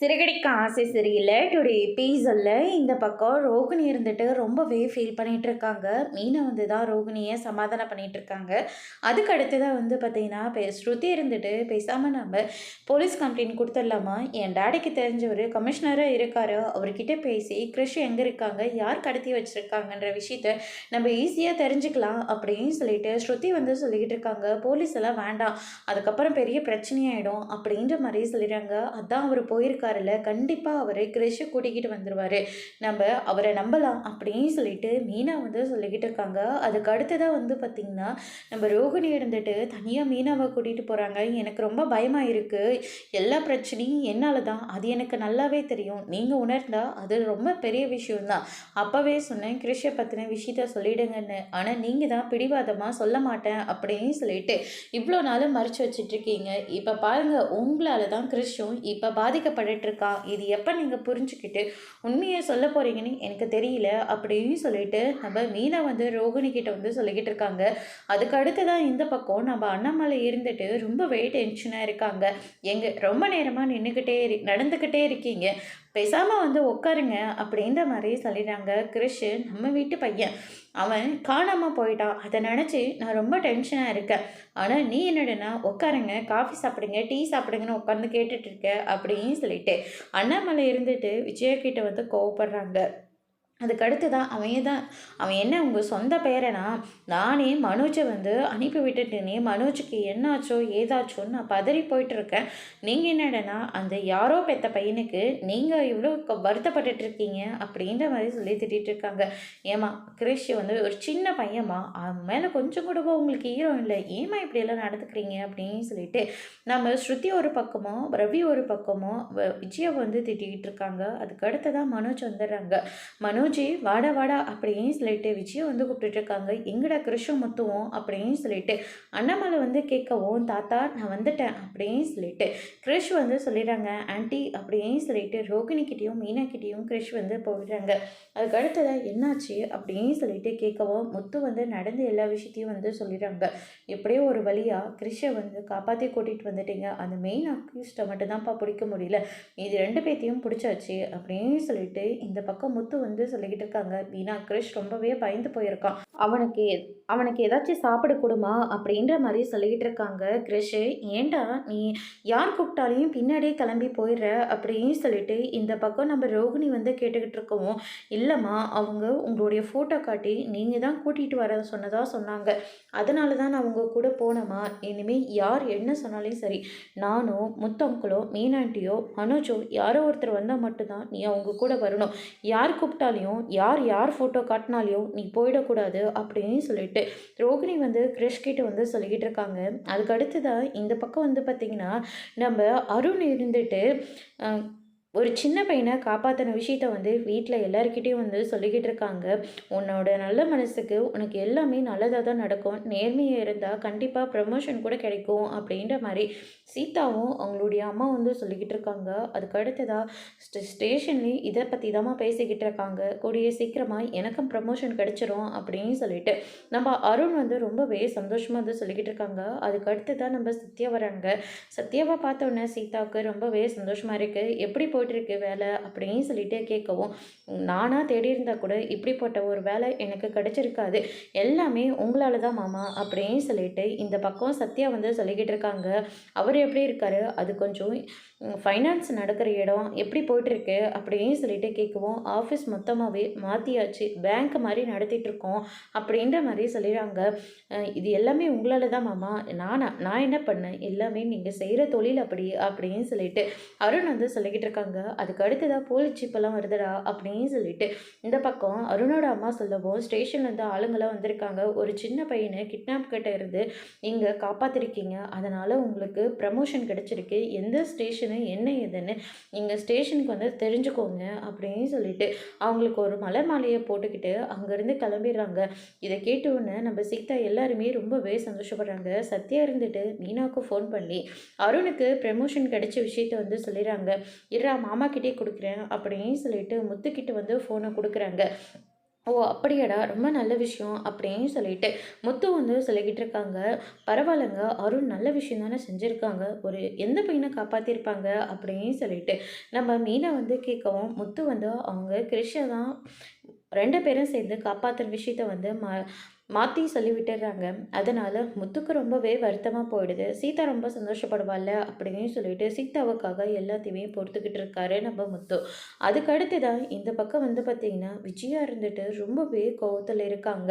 சிறகடிக்க ஆசை சரியில்லை டுடே எபிசோடில் இந்த பக்கம் ரோகிணி இருந்துட்டு ரொம்பவே ஃபீல் பண்ணிகிட்டு இருக்காங்க. மீனை வந்து தான் ரோகிணியை சமாதானம் பண்ணிகிட்டு இருக்காங்க. அதுக்கு அடுத்ததாக வந்து பார்த்தீங்கன்னா ஸ்ருதி இருந்துட்டு பேசாமல் நம்ம போலீஸ் கம்ப்ளைண்ட் கொடுத்துடலாமா, என் டேடிக்கு தெரிஞ்சவர் கமிஷனராக இருக்கார், அவர்கிட்ட பேசி கிறிஷ் எங்கே இருக்காங்க, யார் கடத்தி வச்சுருக்காங்கன்ற விஷயத்த நம்ம ஈஸியாக தெரிஞ்சுக்கலாம் அப்படின்னு சொல்லிட்டு ஸ்ருதி வந்து சொல்லிக்கிட்டு இருக்காங்க. போலீஸ் எல்லாம் வேண்டாம், அதுக்கப்புறம் பெரிய பிரச்சனையாயிடும் அப்படின்ற மாதிரி சொல்லிடுறாங்க. அதான் அவர் போயிருக்காருல்ல, கண்டிப்பாக அவர் கிறிஷை கூட்டிக்கிட்டு வந்துடுவார், நம்ம அவரை நம்பலாம் அப்படின்னு சொல்லிட்டு மீனா வந்து சொல்லிக்கிட்டு இருக்காங்க. அதுக்கு அடுத்ததாக வந்து பார்த்திங்கன்னா நம்ம ரோகிணி இருந்துட்டு தனியாக மீனாவை கூட்டிகிட்டு போகிறாங்க. எனக்கு ரொம்ப பயமாக இருக்குது, எல்லா பிரச்சனையும் என்னால் தான், அது எனக்கு நல்லாவே தெரியும், நீங்கள் உணர்ந்தால் அது ரொம்ப பெரிய விஷயம்தான். அப்போவே சொன்னேன் கிறிஷை பற்றின விஷயத்த சொல்லிடுங்கன்னு, ஆனால் நீங்கள் தான் பிடிவாதமாக சொல்ல மாட்டேன் அப்படின்னு சொல்லிட்டு இவ்வளோ நாளும் மறைச்சி வச்சிட்ருக்கீங்க. இப்போ பாருங்கள், உங்களால் தான் கிறிஷும் இப்போ பாதிக்கப்பட்டுருக்கா, இது எப்போ நீங்கள் புரிஞ்சுக்கிட்டு உண்மையை சொல்ல போகிறீங்கன்னு எனக்கு தெரியல அப்படின்னு சொல்லிட்டு நம்ம மீனா வந்து ரோகிணி கிட்ட வந்து சொல்லிக்கிட்டு இருக்காங்க. அதுக்கு அடுத்ததான் இந்த பக்கம் நம்ம அண்ணாமலை இருந்துட்டு ரொம்பவே டென்ஷனாக இருக்காங்க. ரொம்ப நேரமாக நடந்துக்கிட்டே இருக்கீங்க, பேசாமல் வந்து உட்காருங்க அப்படின்ற மாதிரி சொல்லிடுறாங்க. கிறிஷ் நம்ம வீட்டு பையன், அவன் காணாமல் போயிட்டான், அதை நினச்சி நான் ரொம்ப டென்ஷனாக இருக்கேன். ஆனால் நீ என்னடனா உட்காருங்க, காஃபி சாப்பிடுங்க, டீ சாப்பிடுங்கன்னு உட்காந்து கேட்டுட்ருக்க அப்படின்னு சொல்லிட்டு அண்ணாமலை இருந்துட்டு விஜயக்கிட்ட வந்து கோவப்படுறாங்க. அதுக்கடுத்து தான் அவன் என்ன உங்கள் சொந்த பேரனா, நானே மனோஜை வந்து அனுப்பி விட்டுட்டேனே, மனோஜுக்கு என்னாச்சோ ஏதாச்சோன்னு நான் பதறி போயிட்டுருக்கேன். நீங்கள் என்னடனா அந்த யாரோ பெற்ற பையனுக்கு நீங்கள் இவ்வளோ வருத்தப்பட்டுட்ருக்கீங்க அப்படின்ற மாதிரி சொல்லி திட்டிகிட்டு இருக்காங்க. ஏமா கிறிஷ் வந்து ஒரு சின்ன பையன்மா, அவன் மேலே கொஞ்சம் கூட உங்களுக்கு ஈரம் இல்லை, ஏமா இப்படியெல்லாம் நடந்துக்கிறீங்க அப்படின்னு சொல்லிட்டு நம்ம ஸ்ருதி ஒரு பக்கமோ ரவி ஒரு பக்கமோ விஜயை வந்து திட்டிக்கிட்டு இருக்காங்க. அதுக்கு அடுத்து தான் மனோஜ் வந்துடுறாங்க. மனோஜ் வாடா வாடா அப்படின்னு சொல்லிட்டு விஜயம் வந்து கூப்பிட்டுருக்காங்க. எங்கடா கிறிஷும் முத்துவோம் அப்படின்னு சொல்லிட்டு அண்ணாமலை வந்து கேட்கவும், தாத்தா நான் வந்துட்டேன் அப்படின்னு சொல்லிட்டு கிறிஷ் வந்து சொல்லிடுறாங்க. ஆன்ட்டி அப்படின்னு சொல்லிட்டு ரோகிணிக்கிட்டேயும் மீனாக்கிட்டேயும் கிறிஷ் வந்து போயிடுறாங்க. அதுக்கு அடுத்ததாக என்னாச்சு அப்படின்னு சொல்லிட்டு கேட்கவும் முத்து வந்து நடந்த எல்லா விஷயத்தையும் வந்து சொல்லிடுறாங்க. எப்படியோ ஒரு வழியாக கிறிஷை வந்து காப்பாற்றி கூட்டிகிட்டு வந்துட்டீங்க, அந்த மெயின் அக்யூஸ்ட்டை மட்டும்தான்ப்பா பிடிக்க முடியல, இது ரெண்டு பேர்த்தையும் பிடிச்சாச்சு அப்படின்னு சொல்லிட்டு இந்த பக்கம் முத்து வந்து சொல்லிக்கிட்டு இருக்காங்க. வீணா கிறிஷ் ரொம்பவே பயந்து போயிருக்கான், அவனுக்கு அவனுக்கு ஏதாச்சும் சாப்பிட கொடுமா அப்படின்ற மாதிரி சொல்லிக்கிட்டு இருக்காங்க. கிறிஷ் ஏண்டா நீ யார் கூப்பிட்டாலையும் பின்னாடியே கிளம்பி போயிடுற அப்படின்னு சொல்லிட்டு இந்த பக்கம் நம்ம ரோகிணி வந்து கேட்டுக்கிட்டு இருக்கவும், இல்லைம்மா அவங்க உங்களுடைய ஃபோட்டோ காட்டி நீங்கள் தான் கூட்டிகிட்டு வர சொன்னாங்க, அதனால தான் நான் உங்கள் கூட போனேம்மா, இனிமேல் யார் என்ன சொன்னாலும் சரி, நானோ முத்தங்களோ மீனாண்டியோ மனோஜோ யாரோ ஒருத்தர் வந்தால் மட்டும்தான் நீ அவங்க கூட வரணும், யார் கூப்பிட்டாலையும் யார் ஃபோட்டோ காட்டினாலையும் நீ போயிடக்கூடாது அப்படின்னு சொல்லிட்டு ரோகிணி வந்து கிறிஷ் கிட்ட வந்து சொல்லிக்கிட்டு இருக்காங்க. அதுக்கு அடுத்ததாக இந்த பக்கம் வந்து பார்த்திங்கன்னா நம்ம அருண் இருந்துட்டு ஒரு சின்ன பையனை காப்பாற்றின விஷயத்த வந்து வீட்டில் எல்லாருக்கிட்டையும் வந்து சொல்லிக்கிட்டு இருக்காங்க. உன்னோட நல்ல மனசுக்கு உனக்கு எல்லாமே நல்லதாக தான் நடக்கும், நேர்மையாக இருந்தால் கண்டிப்பாக ப்ரமோஷன் கூட கிடைக்கும் அப்படின்ற மாதிரி சீதாவும் அவங்களுடைய அம்மா வந்து சொல்லிக்கிட்டு இருக்காங்க. அதுக்கு அடுத்ததாக ஸ்டேஷன்லேயும் இதை பற்றி தான் பேசிக்கிட்டு இருக்காங்க. கூடிய சீக்கிரமாக எனக்கும் ப்ரமோஷன் கிடைச்சிரும் அப்படின்னு சொல்லிட்டு நம்ம அருண் வந்து ரொம்பவே சந்தோஷமாக வந்து சொல்லிக்கிட்டு இருக்காங்க. அதுக்கு அடுத்ததான் நம்ம சத்யா வராங்க. சத்யாவை பார்த்தோன்னே சீதாவுக்கு ரொம்பவே சந்தோஷமாக இருக்குது. எப்படி போயிட்டுருக்கு வேலை அப்படின்னு சொல்லிட்டு கேட்கவும், நானாக தேடி இருந்தால் கூட இப்படிப்பட்ட ஒரு வேலை எனக்கு கிடைச்சிருக்காது, எல்லாமே உங்களால் தான் மாமா அப்படின்னு சொல்லிட்டு இந்த பக்கம் சத்யா வந்து சொல்லிக்கிட்டு இருக்காங்க. அவர் எப்படி இருக்காரு, அது கொஞ்சம் ஃபைனான்ஸ் நடக்கிற இடம் எப்படி போயிட்டுருக்கு அப்படின்னு சொல்லிட்டு கேட்கவும், ஆஃபீஸ் மொத்தமாகவே மாற்றியாச்சு, பேங்க் மாதிரி நடத்திட்டுருக்கோம் அப்படின்ற மாதிரி சொல்லிடுறாங்க. இது எல்லாமே உங்களால் தான் மாமா, நான் என்ன பண்ணேன், எல்லாமே நீங்கள் செய்கிற தொழில் அப்படின்னு சொல்லிட்டு அருண் வந்து சொல்லிக்கிட்டு இருக்காங்க. அதுக்கு அடுத்ததாக போலீஸ் ஜீப்பெல்லாம் வருதுடா அப்படின்னு சொல்லிட்டு இந்த பக்கம் அருணோட அம்மா சொல்லவும், ஸ்டேஷன்லேருந்து ஆளுங்களாம் வந்திருக்காங்க, ஒரு சின்ன பையனை கிட்னாப் கிட்ட இருந்து இங்கே காப்பாற்றிருக்கீங்க, அதனால் உங்களுக்கு ப்ரமோஷன் கிடச்சிருக்கு, எந்த ஸ்டேஷன் என்ன ஏதுன்னு நீங்கள் ஸ்டேஷனுக்கு வந்து தெரிஞ்சுக்கோங்க அப்படின்னு சொல்லிட்டு அவங்களுக்கு ஒரு மலர் மாலையை போட்டுக்கிட்டு அங்கேருந்து கிளம்பிடுறாங்க. இதை கேட்டவுடனே நம்ம சீதா எல்லாருமே ரொம்பவே சந்தோஷப்படுறாங்க. சத்யா இருந்துட்டு மீனாவுக்கு ஃபோன் பண்ணி அருணுக்கு ப்ரமோஷன் கிடைச்ச விஷயத்த வந்து சொல்லிடுறாங்க. மாமா கிட்டே கொடுக்குறேன் அப்படின்னு சொல்லிட்டு முத்துக்கிட்ட வந்து ஃபோனை கொடுக்குறாங்க. ஓ! அப்படியாடா! ரொம்ப நல்ல விஷயம் அப்படின்னு சொல்லிட்டு, முத்து வந்து சொல்லிக்கிட்டு இருக்காங்க. பரவாயில்லங்க. அருண் நல்ல விஷயம் தானே செஞ்சிருக்காங்க. ஒரு எந்த பையன காப்பாத்தியிருப்பாங்க அப்படின்னு சொல்லிட்டு, நம்ம மீனா வந்து கேட்கவும், முத்து வந்து அவங்க கிரிஷ தான் 2 பேரும் சேர்ந்து காப்பாத்துற விஷயத்த வந்து மாத்தி சொல்லி விட்டுர்றாங்க. அதனால முத்துக்கு ரொம்பவே வருத்தமா போயிடுது. சீதா ரொம்ப சந்தோஷப்படுவாள்ல அப்படின்னு சொல்லிட்டு, சீதாவுக்காக எல்லாத்தையுமே பொறுத்துக்கிட்டு இருக்காரு நம்ம முத்து. அதுக்கு அடுத்ததா இந்த பக்கம் வந்து பார்த்தீங்கன்னா, விஜயா இருந்துட்டு ரொம்பவே கோவத்துல இருக்காங்க.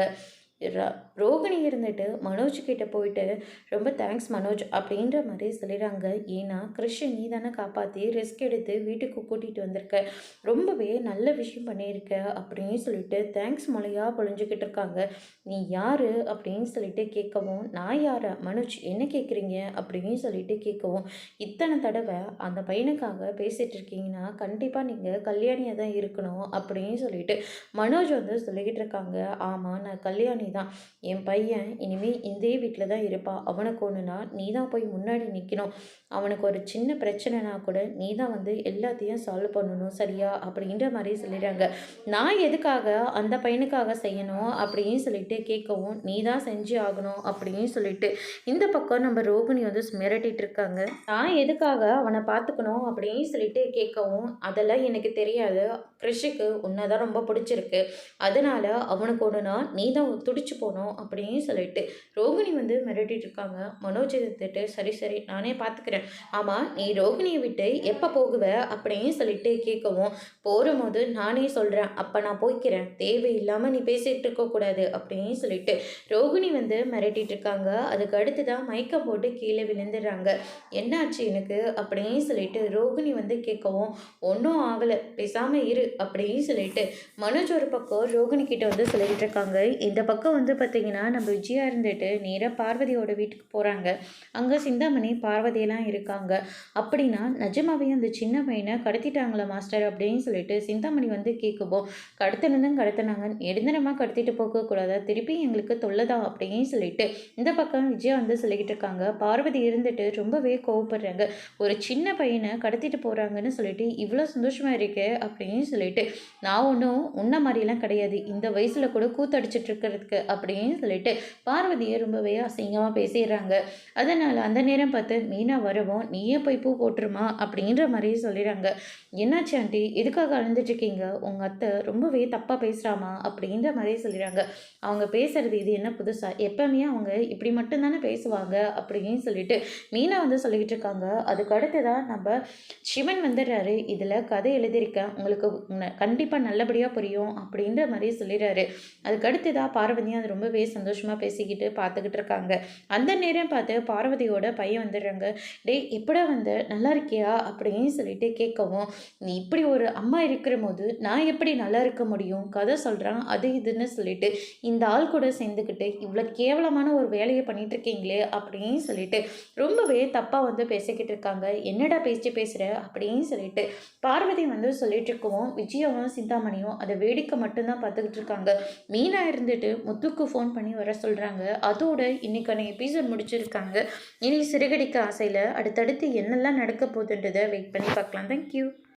ர ரோகிணி இருந்துட்டு மனோஜ் கிட்ட போயிட்டு, "ரொம்ப தேங்க்ஸ் மனோஜ்" அப்படின்ற மாரி சொல்லிடுறாங்க. ஏன்னா, "கிறிஷ நீ தானே காப்பாத்தி ரிஸ்க் எடுத்து வீட்டுக்கு கூட்டிட்டு வந்திருக்க. ரொம்பவே நல்ல விஷயம் பண்ணியிருக்க" அப்படின்னு சொல்லிட்டு தேங்க்ஸ் மழையா பொழிஞ்சுக்கிட்டு இருக்காங்க. "நீ யாரு?" அப்படின்னு சொல்லிட்டு கேட்கவும், "நான் யாரா? மனோஜ் என்ன கேட்குறீங்க?" அப்படின்னு சொல்லிட்டு கேட்கவும், "இத்தனை தடவை அந்த பையனுக்காக பேசிட்டு இருக்கீங்கன்னா, கண்டிப்பா நீங்க கல்யாணியா தான் இருக்கணும்" அப்படின்னு சொல்லிட்டு மனோஜ் வந்து சொல்லிக்கிட்டு இருக்காங்க. "ஆமா, நான் கல்யாணி தான். என் பையன் இனிமே இதே வீட்ல தான் இருப்பான். அவனுக்கு ஒண்ணுனா, நீ தான் போய் முன்னாடி நிக்கணும். அவனுக்கு ஒரு சின்ன பிரச்சனைனா கூட, நீ தான் வந்து எல்லாத்தையும் சால்வ் பண்ணணும். சரியா?" அப்படின்ற மாரி சொல்லிடுறாங்க. "நான் எதுக்காக அந்த பையனுக்காக செய்யணும்?" அப்படின்னு சொல்லிட்டு கேட்கவும், "நீ தான் செஞ்சு ஆகணும்" அப்படின்னு சொல்லிட்டு, இந்த பக்கம் நம்ம ரோகிணி வந்து மிரட்டிட்டு இருக்காங்க. "நான் எதுக்காக அவன பார்த்துக்கணும்?" அப்படின்னு சொல்லிட்டு கேட்கவும், "அதெல்லாம் எனக்கு தெரியாது. கிறிஷுக்கு உன்ன தான் ரொம்ப பிடிச்சிருக்கு. அதனால அவனுக்கு ஒண்ணுனா, நீ தான் துடிச்சு போணும்" அப்படின்னு சொல்லிட்டு ரோகிணி வந்து மிரட்டிட்டு இருக்காங்க. மனோஜ் எதிர்த்துட்டு, "சரி, சரி நானே பார்த்துக்கிறேன். ஆமா, நீ ரோகிணிய விட்டு எப்ப போகுவ?" அப்படின்னு சொல்லிட்டு கேட்கவும், "போரும்போது நானே சொல்றேன். அப்ப நான் போய்க்கிறேன். தேவையில்லாம நீ பேசிட்டு இருக்கக்கூடாது" அப்படின்னு சொல்லிட்டு ரோகிணி வந்து மிரட்டிட்டு இருக்காங்க. அதுக்கு அடுத்ததா மயக்கம் போட்டு கீழே விழுந்துடுறாங்க. "என்னாச்சு எனக்கு?" அப்படின்னு சொல்லிட்டு ரோகிணி வந்து கேட்கவும், "ஒண்ணும் ஆகல. பேசாம இரு" அப்படின்னு சொல்லிட்டு மனோஜ் ஒரு பக்கம் ரோகிணி கிட்ட வந்து சொல்லிக்கிட்டு இருக்காங்க. இந்த பக்கம் வந்து பார்த்தீங்கன்னா, நம்ம விஜயா இருந்துட்டு நேரா பார்வதியோட வீட்டுக்கு போறாங்க. அங்க சிந்தாமணி, பார்வதியெல்லாம் இருக்காங்க. அப்படின்னா, நிஜமாவே அந்த சின்ன பையன கடத்திட்டாங்களா மாஸ்டர் அப்படின்னு சொல்லிட்டு சிந்தாமணி வந்து கேட்கவும், கடத்தினதும் கடத்தினாங்க. நெடுந்தரமா கடத்திட்டு போகக்கூடாதா? திருப்பி எங்களுக்கு தொல்ல தான் அப்படின்னு சொல்லிட்டு, இந்த பக்கம் விஜயா வந்து சொல்லிக்கிட்டு இருக்காங்க. பார்வதி இருந்துட்டு ரொம்பவே கோவப்படுறாங்க. ஒரு சின்ன பையன கடத்திட்டு போறாங்கன்னு சொல்லிட்டு, இவ்ளோ சந்தோஷமா இருக்கே அப்படின்னு சொல்லிட்டு, "நான் ஒண்ணும் உன்ன மாரிலாம் கிடையாது. இந்த வயசுல கூட கூத்தடிச்சிட்டு இருக்கிறதுக்கு" அப்படின்னு சொல்லிட்டு பார்வதிய ரொம்பவே அசிங்கமா பேசிடுறாங்க. அதனால அந்த நேரம் பார்த்து மீனா வரவும், "நீயே போய் பூ போட்டுருமா" அப்படின்ற மாரி சொல்லிடுறாங்க. "என்னாச்சு ஆண்டி? எதுக்காக அழுந்துட்டு இருக்கீங்க? உங்க அத்தை ரொம்பவே தப்பா பேசுறாமா" அப்படின்ற மாரி சொல்லிடுறாங்க. "அவங்க பேசுறது இது என்ன புதுசா? எப்பவுமே அவங்க இப்படி மட்டும் தானே பேசுவாங்க" அப்படின்னு சொல்லிட்டு மீனா வந்து சொல்லிக்கிட்டு இருக்காங்க. அதுக்கு அடுத்ததா நம்ம சிவன் வந்துடுறாரு. "இதில கதை எழுதியிருக்கேன். உங்களுக்கு கண்டிப்பா நல்லபடியா புரியும்" அப்படின்ற மாரி சொல்லிடுறாரு. அதுக்கு அடுத்ததா பார்வதியும் அது ரொம்பவே சந்தோஷமா பேசிக்கிட்டு பார்த்துக்கிட்டு இருக்காங்க. அந்த நேரம் பார்த்து பார்வதியோட பையன் வந்துடுறாங்க. "டேய் எப்படா வந்த? நல்லா இருக்கியா?" அப்படின்னு சொல்லிட்டு கேட்கவும், "நீ இப்படி ஒரு அம்மா இருக்கிறபோது நான் எப்படி நல்லா இருக்க முடியும்? கதை சொல்றான் அது இதுன்னு சொல்லிட்டு, இந்த ஆள் கூட சேர்ந்துக்கிட்டு இவ்வளோ கேவலமான ஒரு வேலைய பண்ணிட்டு இருக்கீங்களே" அப்படின்னு சொல்லிட்டு ரொம்பவே தப்பா வந்து பேசிக்கிட்டு இருக்காங்க. "என்னடா பேச்சு பேசுற?" அப்படின்னு சொல்லிட்டு பார்வதி வந்து சொல்லிட்டு இருக்கவும், விஜயாவும் சிந்தாமணியும் அத வேடிக்கை மட்டும் தான் பார்த்துக்கிட்டு இருக்காங்க. மீனா இருந்துட்டு முத்துக்கு ஃபோன் பண்ணி வர சொல்றாங்க. அதோட இன்னைக்கான எபிசோட் முடிச்சிருக்காங்க. இனி சிறுகடிக்க ஆசையில அடுத்தடுத்து என்னெல்லாம் நடக்க போகுதுன்றத வெயிட் பண்ணி பார்க்கலாம். Thank you.